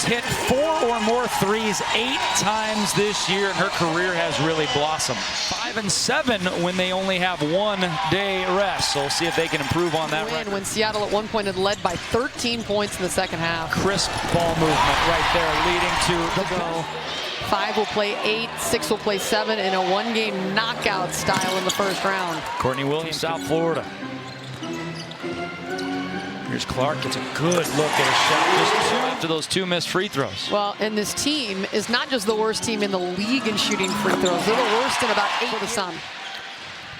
has hit 4 or more threes 8 times this year, and her career has really blossomed. 5 and 7 when they only have 1 day rest. So we'll see if they can improve on that record. When Seattle at one point had led by 13 points in the second half. Crisp ball movement right there, leading to the goal. 5 will play 8, 6 will play 7 in a one-game knockout style in the first round. Courtney Williams, South Florida. Here's Clark, gets a good look at a shot just 2 after those 2 missed free throws. Well, and this team is not just the worst team in the league in shooting free throws. They're the worst in about 8 for the Sun.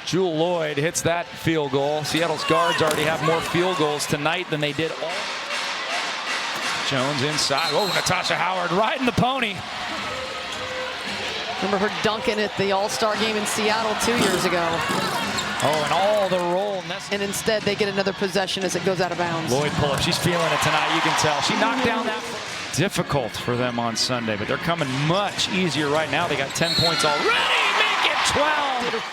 Jewel Lloyd hits that field goal. Seattle's guards already have more field goals tonight than they did all. Jones inside. Oh, Natasha Howard riding the pony. Remember her dunking at the All-Star game in Seattle 2 years ago. Oh, and all the roll. And instead, they get another possession as it goes out of bounds. Lloyd pull up. She's feeling it tonight. You can tell. She knocked down that. Difficult for them on Sunday, but they're coming much easier right now. They got 10 points already. Make it 12.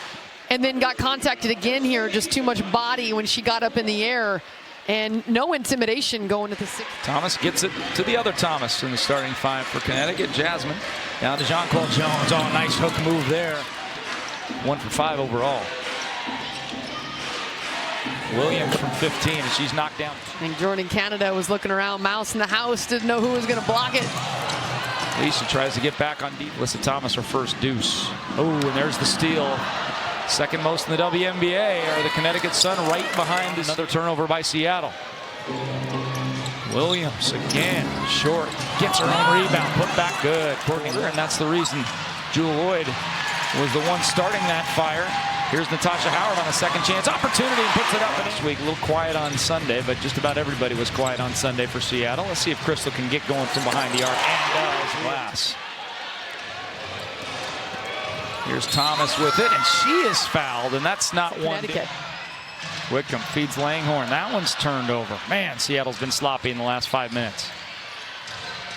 And then got contacted again here. Just too much body when she got up in the air. And no intimidation going to the 6th. Thomas gets it to the other Thomas in the starting 5 for Connecticut. Jasmine down to Jonquel Jones. Oh, nice hook move there. 1 for 5 overall. Williams from 15, and she's knocked down. I think Jordan Canada was looking around. Mouse in the house, didn't know who was going to block it. Lisa tries to get back on deep. Alyssa Thomas, her first deuce. Oh, and there's the steal. Second most in the WNBA are the Connecticut Sun, right behind another turnover by Seattle. Williams again, short, gets her own rebound, put back good. Courtney, and that's the reason Jewel Lloyd was the one starting that fire. Here's Natasha Howard on a second chance opportunity and puts it up this week. A little quiet on Sunday, but just about everybody was quiet on Sunday for Seattle. Let's see if Crystal can get going from behind the arc, and does. Glass. Here's Thomas with it, and she is fouled, and that's not one. Connecticut. Wickham feeds Langhorne. That one's turned over. Man, Seattle's been sloppy in the last 5 minutes.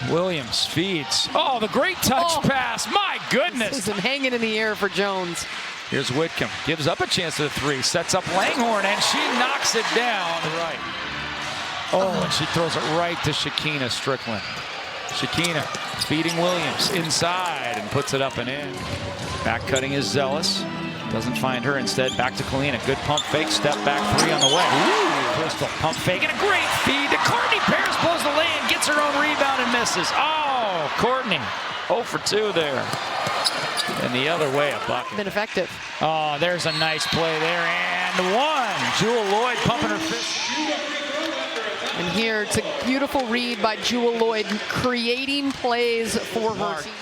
Williams feeds. Oh, the great touch pass. My goodness. This is hanging in the air for Jones. Here's Whitcomb. Gives up a chance at a 3. Sets up Langhorne, and she knocks it down. Right. Oh, and she throws it right to Shakina Strickland. Shakina feeding Williams inside and puts it up and in. Back cutting is Zealous. Doesn't find her. Instead, back to Kalina. Good pump fake. Step back 3 on the way. Ooh, Crystal pump fake and a great feed to Courtney. Paris blows the lane, gets her own rebound and misses. Oh, Courtney. 0 for 2 there. And the other way, a bucket. Been effective. Oh, there's a nice play there. And 1. Jewel Lloyd pumping her fist. And here, it's a beautiful read by Jewel Lloyd, creating plays for her team.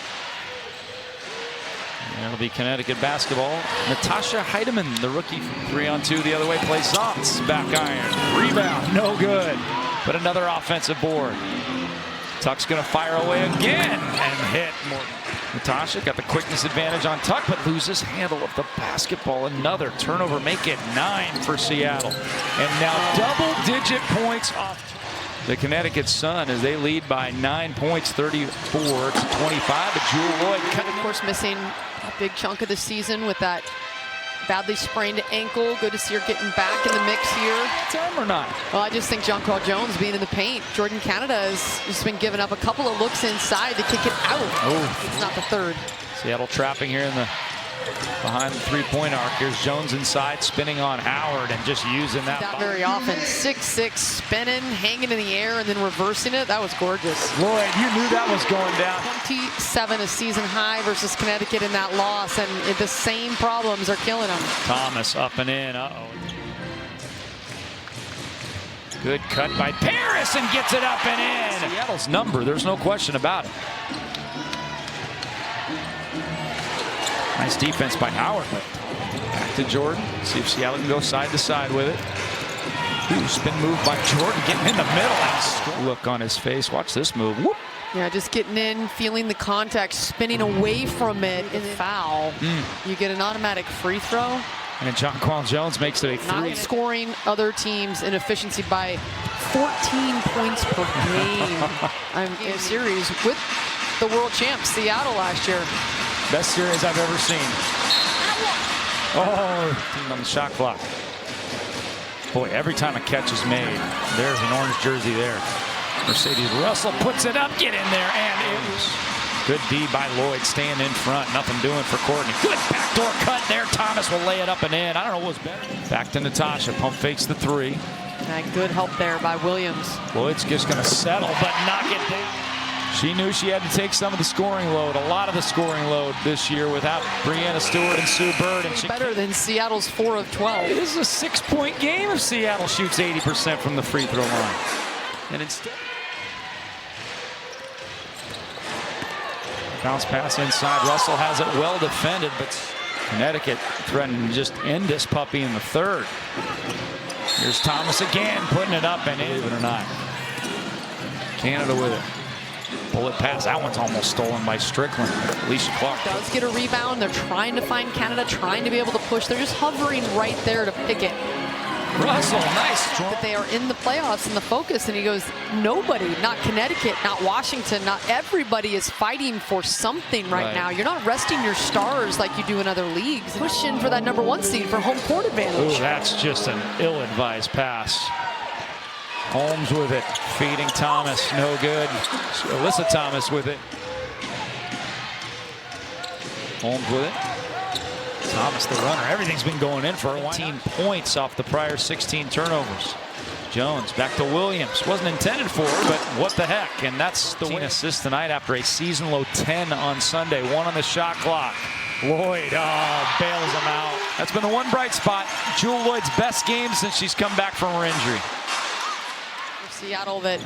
That'll be Connecticut basketball. Natasha Heidemann, the rookie from 3-on-2 the other way, plays Zantz. Back iron. Rebound, no good. But another offensive board. Tuck's going to fire away again and hit more. Natasha got the quickness advantage on Tuck, but loses handle of the basketball. Another turnover, make it 9 for Seattle. And now double-digit points off the Connecticut Sun as they lead by 9 points, 34 to 25. But Jewel Lloyd, of course, missing a big chunk of the season with that badly sprained ankle. Good to see her getting back in the mix here. Time or not? Well, I just think Jonquel Jones being in the paint. Jordan Canada has just been giving up a couple of looks inside to kick it out. Oh, it's not the 3rd. Seattle trapping here in the behind the 3-point arc. Here's Jones inside, spinning on Howard and just using that. Not very often. 6'6", spinning, hanging in the air, and then reversing it. That was gorgeous. Lloyd, you knew that was going down. 27, a season high versus Connecticut in that loss, and the same problems are killing them. Thomas up and in. Uh-oh. Good cut by Paris and gets it up and in. Seattle's number, there's no question about it. Nice defense by Howard. Back to Jordan. See if Seattle can go side to side with it. Ooh, spin move by Jordan, getting in the middle. Look on his face. Watch this move. Whoop. Yeah, just getting in, feeling the contact, spinning away from it, and foul. You get an automatic free throw. And Jonquel Jones makes it a 3. Outscoring other teams in efficiency by 14 points per game. I'm in a series with the world champs, Seattle, last year. Best series I've ever seen. Oh, team on the shot clock. Boy, every time a catch is made, there's an orange jersey there. Mercedes Russell puts it up, get in there, and it was good D by Lloyd, staying in front. Nothing doing for Courtney. Good backdoor cut there. Thomas will lay it up and in. I don't know what was better. Back to Natasha. Pump fakes the three. And good help there by Williams. Lloyd's just going to settle, but knock it down. She knew she had to take some of the scoring load, a lot of the scoring load this year without Breanna Stewart and Sue Bird. And she better than Seattle's 4 of 12. This is a 6-point game if Seattle shoots 80% from the free throw line. And instead, bounce pass inside. Russell has it well defended, but Connecticut threatening to just end this puppy in the third. Here's Thomas again, putting it up and in. Believe it or not. Canada with it. Bullet pass. That one's almost stolen by Strickland. Alicia Clark does get a rebound. They're trying to find Canada, trying to be able to push. They're just hovering right there to pick it. Russell, nice. That they are in the playoffs and the focus, and he goes, nobody, not Connecticut, not Washington, not everybody is fighting for something right now. You're not resting your stars like you do in other leagues. Pushing for that #1 seed for home court advantage. Ooh, that's just an ill-advised pass. Holmes with it, feeding Thomas, no good. Alyssa Thomas with it. Holmes with it. Thomas the runner. Everything's been going in for 18 points off the prior 16 turnovers. Jones back to Williams. Wasn't intended for her, but what the heck. And that's the win. Assist tonight after a season low 10 on Sunday. 1 on the shot clock. Lloyd bails him out. That's been the one bright spot. Jewel Lloyd's best game since she's come back from her injury. Seattle that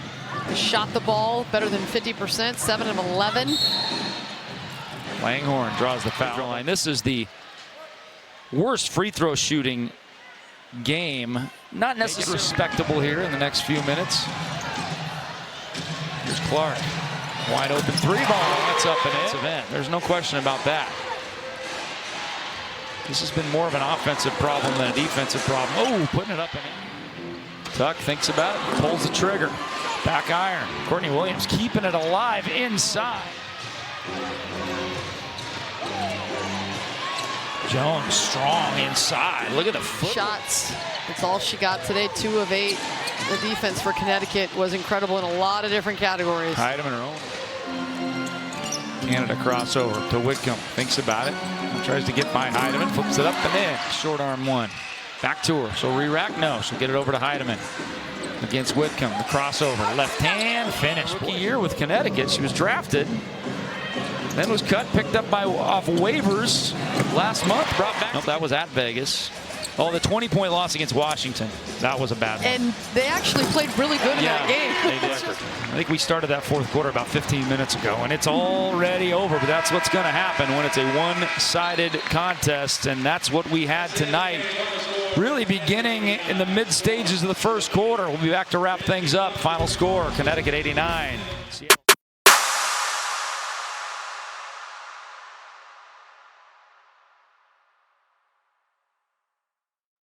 shot the ball better than 50%, 7 of 11. Langhorne draws the foul line. This is the worst free throw shooting game. Not necessarily respectable here in the next few minutes. Here's Clark. Wide open 3 ball. That's up and in. Event. There's no question about that. This has been more of an offensive problem than a defensive problem. Oh, putting it up and in. Tuck thinks about it, pulls the trigger. Back iron. Courtney Williams keeping it alive inside. Jones strong inside. Look at the foot. Shots. That's all she got today. 2 of 8. The defense for Connecticut was incredible in a lot of different categories. Hide him in her own. Canada crossover to Whitcomb. Thinks about it. Tries to get behind Heidemann. Flips it up and in. Short arm 1. Back to her. She'll re-rack? No. She'll get it over to Heidemann. Against Whitcomb. The crossover. Left hand. Finish. Rookie year with Connecticut. She was drafted. Then was cut. Picked up off waivers last month. Brought back. Nope, that was at Vegas. Oh, the 20-point loss against Washington. That was a bad one. And they actually played really good in that game. They did. I think we started that fourth quarter about 15 minutes ago, and it's already over. But that's what's going to happen when it's a one-sided contest, and that's what we had tonight. Really beginning in the mid stages of the first quarter. We'll be back to wrap things up. Final score, Connecticut 89.